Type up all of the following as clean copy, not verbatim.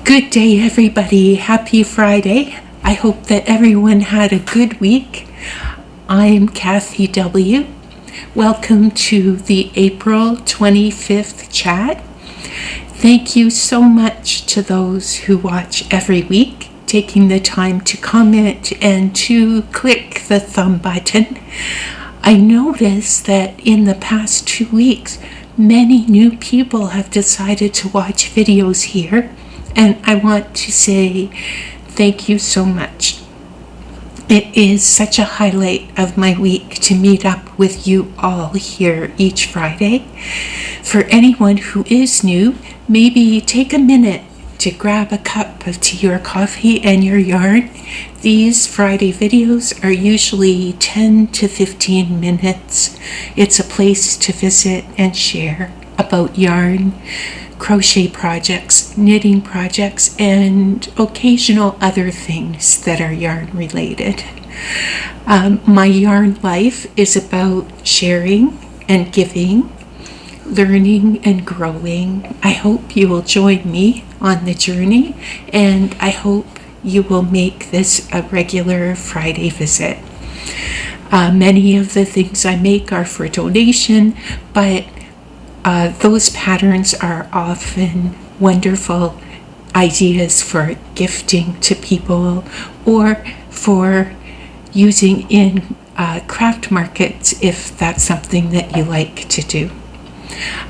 Good day, everybody. Happy Friday. I hope that everyone had a good week. I'm Kathy W. Welcome to the April 25th chat. Thank you so much to those who watch every week, taking the time to comment and to click the thumb button. I noticed that in the past 2 weeks, many new people have decided to watch videos here. And I want to say thank you so much. It is such a highlight of my week to meet up with you all here each Friday. For anyone who is new, maybe take a minute to grab a cup of tea or coffee and your yarn. These Friday videos are usually 10 to 15 minutes. It's a place to visit and share about yarn, crochet projects, knitting projects, and occasional other things that are yarn related. My yarn life is about sharing and giving, learning and growing. I hope you will join me on the journey, and I hope you will make this a regular Friday visit. Many of the things I make are for donation, but those patterns are often wonderful ideas for gifting to people or for using in craft markets if that's something that you like to do.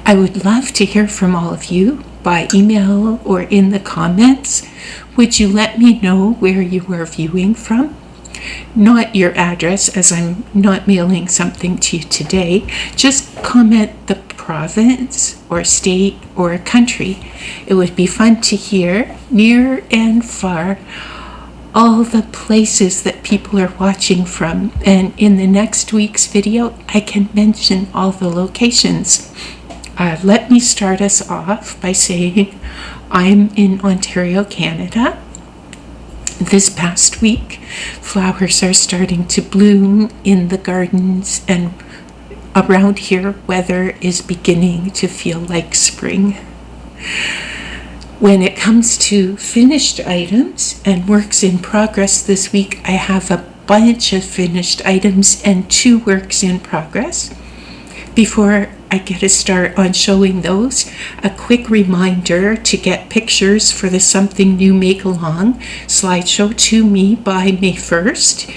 I would love to hear from all of you by email or in the comments. Would you let me know where you are viewing from? Not your address, as I'm not mailing something to you today. Just comment the province or state or country. It would be fun to hear, near and far, all the places that people are watching from. And in the next week's video, I can mention all the locations. Let me start us off by saying I'm in Ontario, Canada. This past week, flowers are starting to bloom in the gardens, and around here, weather is beginning to feel like spring. When it comes to finished items and works in progress this week, I have a bunch of finished items and 2 works in progress. Before I get a start on showing those, a quick reminder to get pictures for the Something New Make Along slideshow to me by May 1st.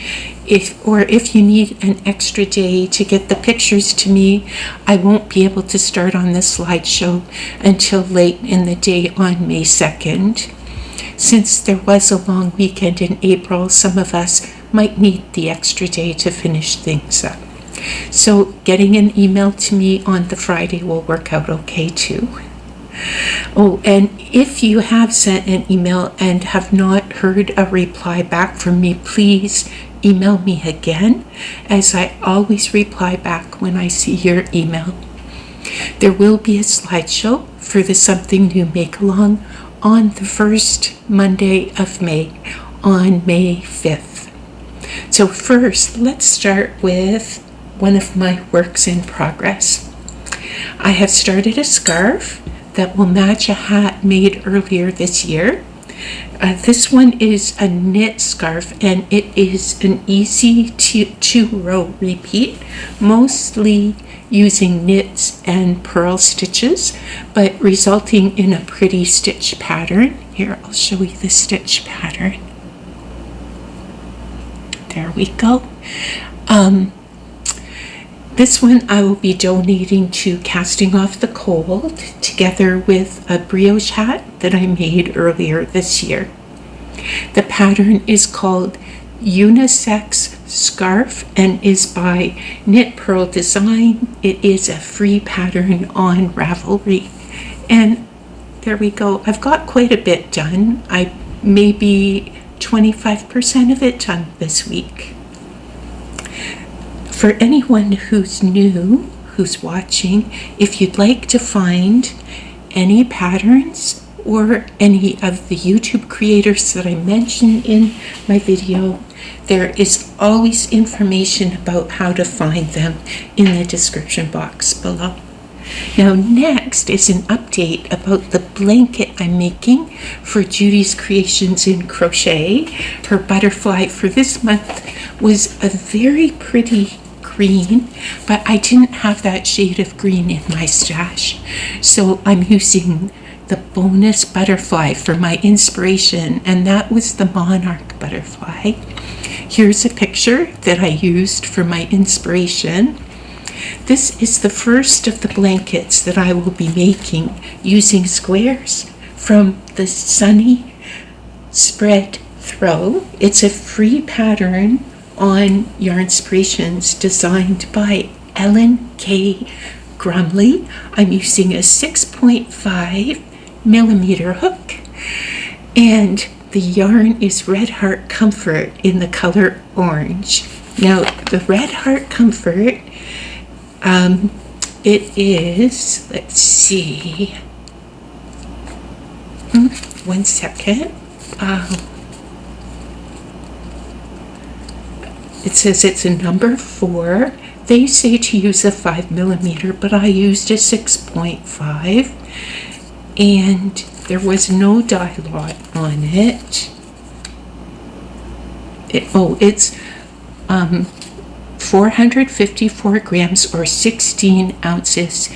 If you need an extra day to get the pictures to me, I won't be able to start on the slideshow until late in the day on May 2nd. Since there was a long weekend in April, some of us might need the extra day to finish things up. So getting an email to me on the Friday will work out okay too. Oh, and if you have sent an email and have not heard a reply back from me, please email me again, as I always reply back when I see your email. There will be a slideshow for the Something New Make Along on the first Monday of May, on May 5th. So first, let's start with one of my works in progress. I have started a scarf that will match a hat made earlier this year. This one is a knit scarf, and it is an easy 2-row repeat, mostly using knits and purl stitches, but resulting in a pretty stitch pattern. Here, I'll show you the stitch pattern. There we go. This one I will be donating to Casting Off the Cold, together with a brioche hat that I made earlier this year. The pattern is called Unisex Scarf and is by KnitPurlDesign. It is a free pattern on Ravelry. And there we go. I've got quite a bit done. I maybe 25% of it done this week. For anyone who's new, who's watching, if you'd like to find any patterns or any of the YouTube creators that I mentioned in my video, there is always information about how to find them in the description box below. Now next is an update about the blanket I'm making for Judy's Creations in Crochet. Her butterfly for this month was a very pretty green, but I didn't have that shade of green in my stash, so I'm using the bonus butterfly for my inspiration, and that was the monarch butterfly. Here's a picture that I used for my inspiration. This is the first of the blankets that I will be making using squares from the Sunny Spread Throw. It's a free pattern on Yarnspirations designed by Ellen K. Gormley. I'm using a 6.5 millimeter hook, and the yarn is Red Heart Comfort in the color orange. Now the Red Heart Comfort, it is, let's see, one second. It says it's a number 4. They say to use a 5 millimeter, but I used a 6.5, and there was no dye lot on it. It's 454 grams or 16 ounces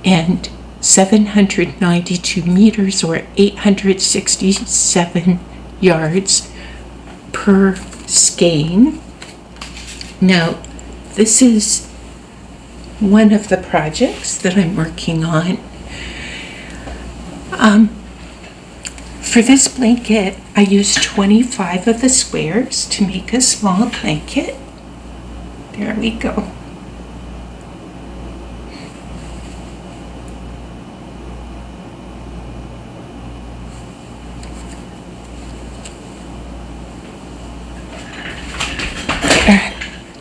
and 792 meters or 867 yards per skein. Now, this is one of the projects that I'm working on. For this blanket, I used 25 of the squares to make a small blanket. There we go.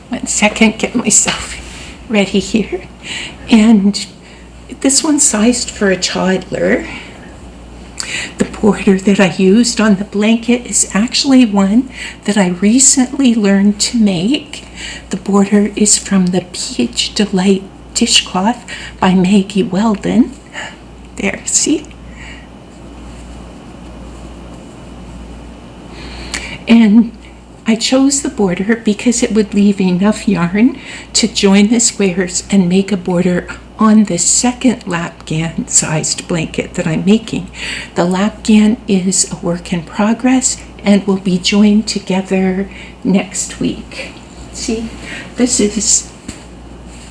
One second, get myself ready here. And this one's sized for a toddler. The border that I used on the blanket is actually one that I recently learned to make. The border is from the Peach Delight Dishcloth by Maggie Weldon. There, see? And I chose the border because it would leave enough yarn to join the squares and make a border on the second Lapghan sized blanket that I'm making. The Lapghan is a work in progress and will be joined together next week. See, this is,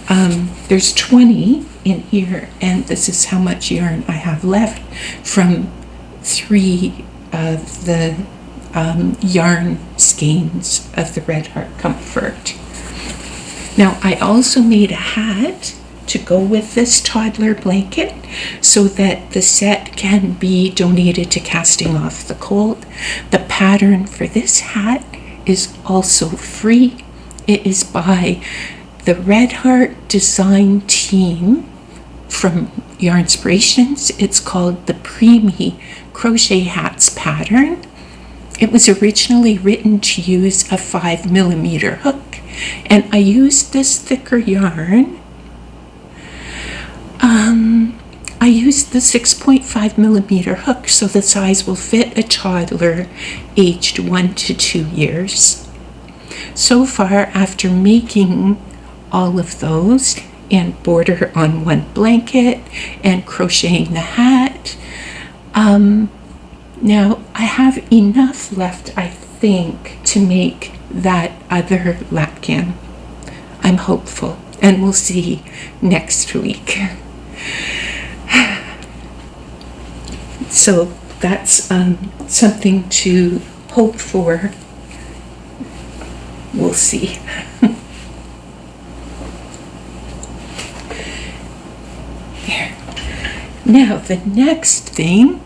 there's 20 in here, and this is how much yarn I have left from 3 of the yarn skeins of the Red Heart Comfort. Now, I also made a hat to go with this toddler blanket so that the set can be donated to Casting Off the Cold. The pattern for this hat is also free. It is by the Red Heart design team from Yarnspirations. It's called the Preemie Crochet Hats pattern. It was originally written to use a 5 millimeter hook, and I used this thicker yarn. I used the 6.5 millimeter hook so the size will fit a toddler aged 1 to 2 years. So far, after making all of those and border on one blanket and crocheting the hat, now I have enough left, I think, to make that other Lapghan. I'm hopeful, and we'll see next week. So that's something to hope for. We'll see. There. Now, the next thing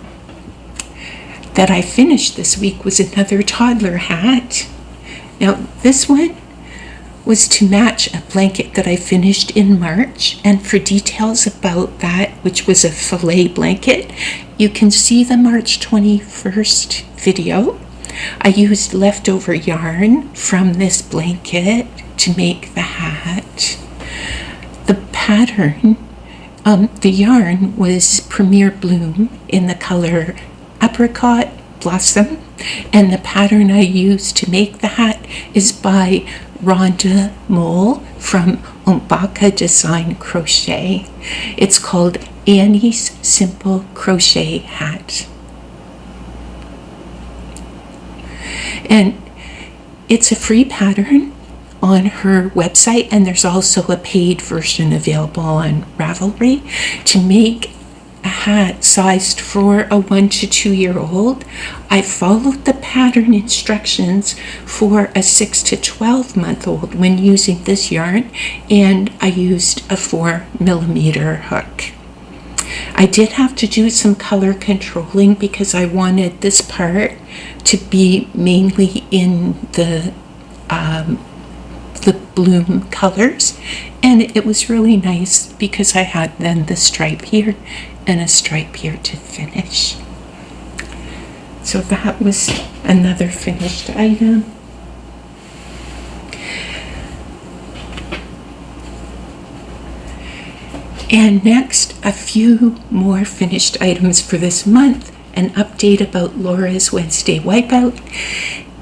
that I finished this week was another toddler hat. Now, this one was to match a blanket that I finished in March, and for details about that, which was a filet blanket, you can see the March 21st video. I used leftover yarn from this blanket to make the hat. The pattern The yarn was Premier Bloom in the color Apricot Blossom, and the pattern I used to make the hat is by Rhonda Mole from Unblock Design Crochet. It's called Annie's Simple Crochet Hat. And it's a free pattern on her website, and there's also a paid version available on Ravelry to make a hat sized for a 1 to 2 year old. I followed the pattern instructions for a 6 to 12 month old when using this yarn, and I used a 4mm hook. I did have to do some color controlling because I wanted this part to be mainly in the bloom colors, and it was really nice because I had then the stripe here and a stripe here to finish. So that was another finished item. And next, a few more finished items for this month, an update about Laura's Wednesday Wipeout,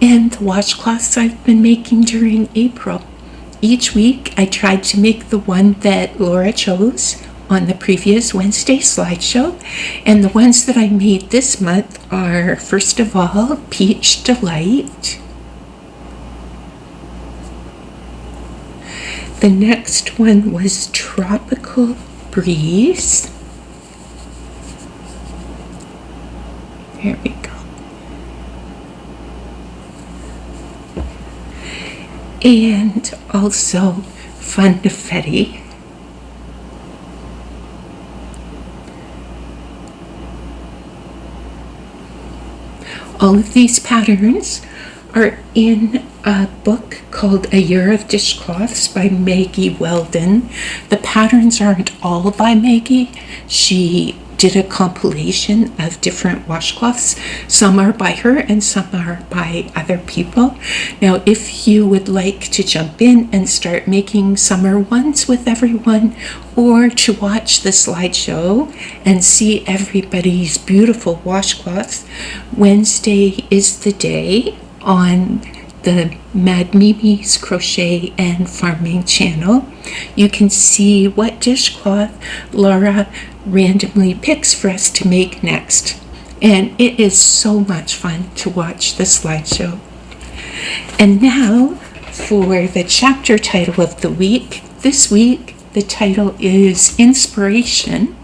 and the washcloths I've been making during April. Each week, I tried to make the one that Laura chose on the previous Wednesday slideshow, and the ones that I made this month are, first of all, Peach Delight. The next one was Tropical Breeze. There we go. And also Funfetti. All of these patterns are in a book called A Year of Dishcloths by Maggie Weldon. The patterns aren't all by Maggie. She did a compilation of different washcloths. Some are by her and some are by other people. Now, if you would like to jump in and start making summer ones with everyone, or to watch the slideshow and see everybody's beautiful washcloths, Wednesday is the day on the Mad Mimi's Crochet and Farming channel. You can see what dishcloth Laura randomly picks for us to make next. And it is so much fun to watch the slideshow. And now for the chapter title of the week. This week, the title is Inspiration.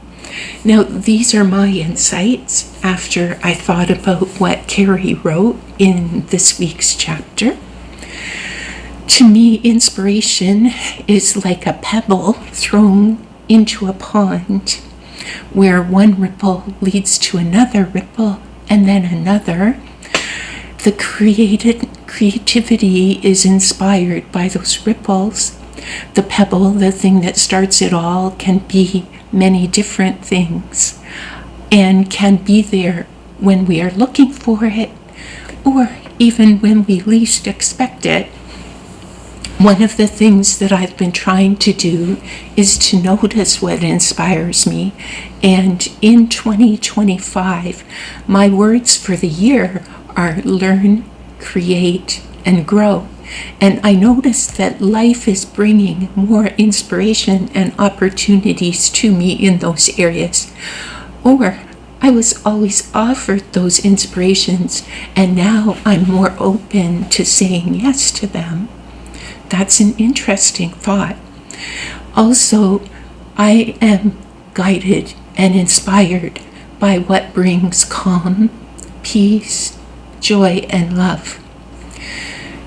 Now, these are my insights after I thought about what Carrie wrote in this week's chapter. To me, inspiration is like a pebble thrown into a pond, where one ripple leads to another ripple and then another. The creativity is inspired by those ripples. The pebble, the thing that starts it all, can be many different things and can be there when we are looking for it, or even when we least expect it. One of the things that I've been trying to do is to notice what inspires me, and in 2025, my words for the year are learn, create, and grow. And I noticed that life is bringing more inspiration and opportunities to me in those areas. Or I was always offered those inspirations, and now I'm more open to saying yes to them. That's an interesting thought. Also, I am guided and inspired by what brings calm, peace, joy, and love.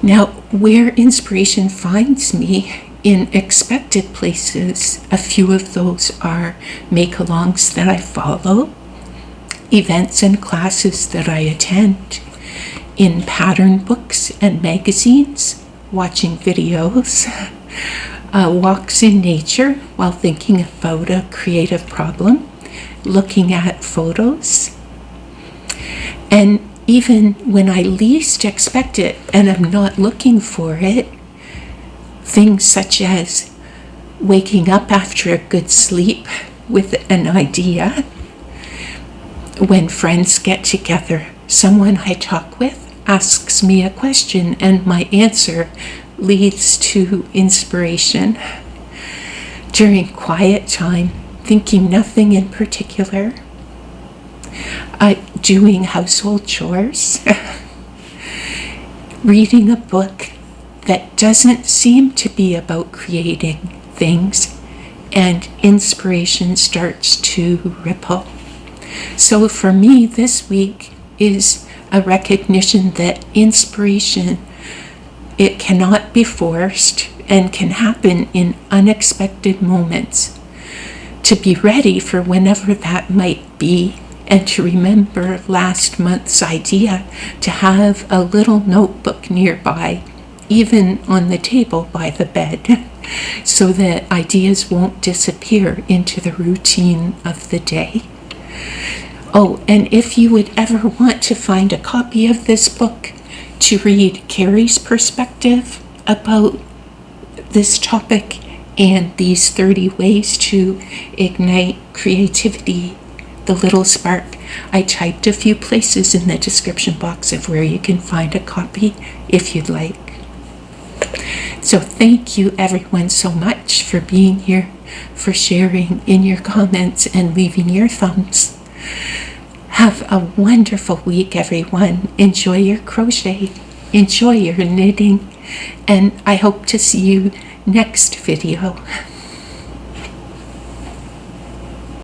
Now, where inspiration finds me in expected places, a few of those are make-alongs that I follow, events and classes that I attend, in pattern books and magazines, watching videos, walks in nature while thinking about a creative problem, looking at photos, and even when I least expect it and I'm not looking for it, things such as waking up after a good sleep, with an idea. When friends get together, someone I talk with asks me a question and my answer leads to inspiration. During quiet time, thinking nothing in particular, doing household chores, reading a book that doesn't seem to be about creating things, and inspiration starts to ripple. So for me, this week is a recognition that inspiration, it cannot be forced and can happen in unexpected moments. To be ready for whenever that might be, and to remember last month's idea to have a little notebook nearby, even on the table by the bed, so that ideas won't disappear into the routine of the day. Oh, and if you would ever want to find a copy of this book to read Carrie's perspective about this topic and these 30 ways to ignite creativity, the little spark, I typed a few places in the description box of where you can find a copy if you'd like. So thank you everyone so much for being here, for sharing in your comments and leaving your thumbs. Have a wonderful week, everyone. Enjoy your crochet, enjoy your knitting, and I hope to see you next video.